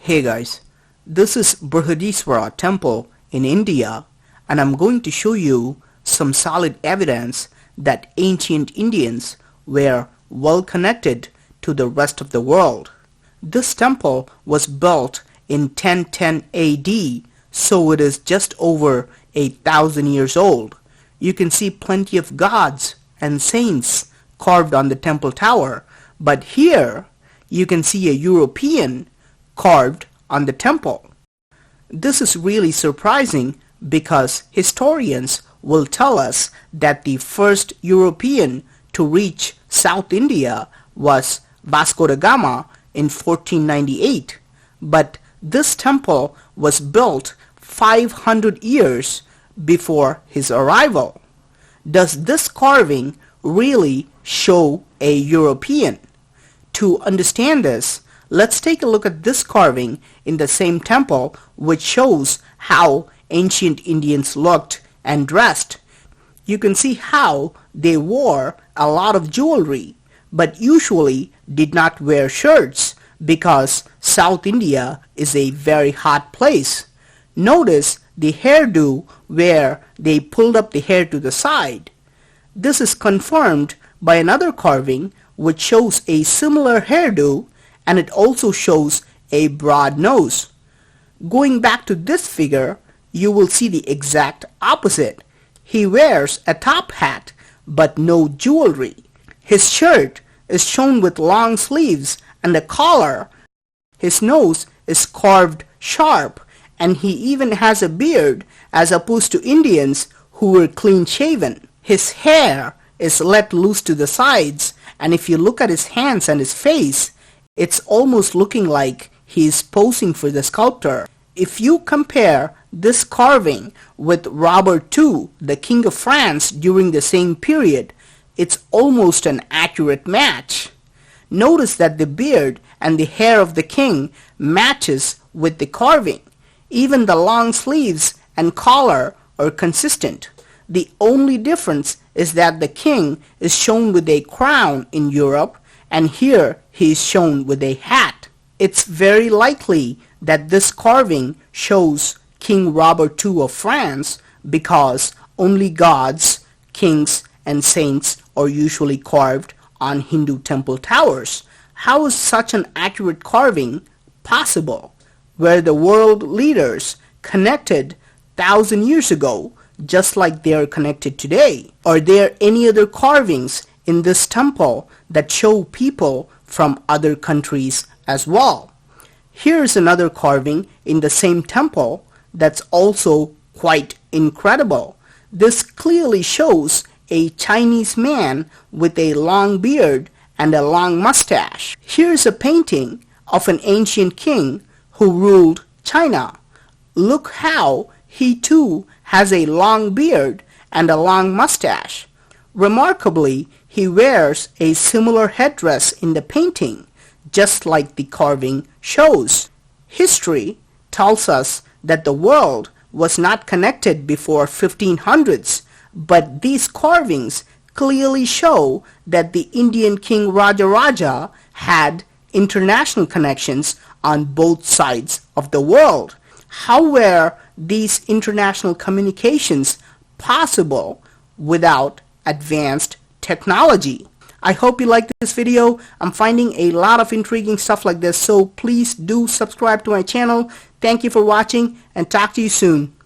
Hey guys, this is Brihadeeswarar temple in India, and I'm going to show you some solid evidence that ancient Indians were well connected to the rest of the world. This temple was built in 1010 AD, so it is just over 8,000 years old. You can see plenty of gods and saints carved on the temple tower, but here you can see a European carved on the temple. This is really surprising because historians will tell us that the first European to reach South India was Vasco da Gama in 1498, but this temple was built 500 years before his arrival. Does this carving really show a European? To understand this, let's take a look at this carving in the same temple, which shows how ancient Indians looked and dressed. You can see how they wore a lot of jewelry, but usually did not wear shirts because South India is a very hot place. Notice the hairdo where they pulled up the hair to the side. This is confirmed by another carving which shows a similar hairdo, and it also shows a broad nose. Going back to this figure, you will see the exact opposite. He wears a top hat but no jewelry. His shirt is shown with long sleeves and a collar. His nose is carved sharp, and he even has a beard as opposed to Indians who were clean shaven. His hair is let loose to the sides, and if you look at his hands and his face, it's almost looking like he is posing for the sculptor. If you compare this carving with Robert II, the King of France during the same period, it's almost an accurate match. Notice that the beard and the hair of the king matches with the carving. Even the long sleeves and collar are consistent. The only difference is that the king is shown with a crown in Europe, and here he is shown with a hat. It's very likely that this carving shows King Robert II of France because only gods, kings, and saints are usually carved on Hindu temple towers. How is such an accurate carving possible? Were the world leaders connected 1,000 years ago just like they are connected today? Are there any other carvings in this temple that show people from other countries as well? Here's another carving in the same temple that's also quite incredible. This clearly shows a Chinese man with a long beard and a long mustache. Here's a painting of an ancient king who ruled China. Look how he too has a long beard and a long mustache. Remarkably, he wears a similar headdress in the painting, just like the carving shows. History tells us that the world was not connected before 1500s, but these carvings clearly show that the Indian king Raja had international connections on both sides of the world. How were these international communications possible without advanced technology? I hope you liked this video. I'm finding a lot of intriguing stuff like this, so please do subscribe to my channel. Thank you for watching, and talk to you soon.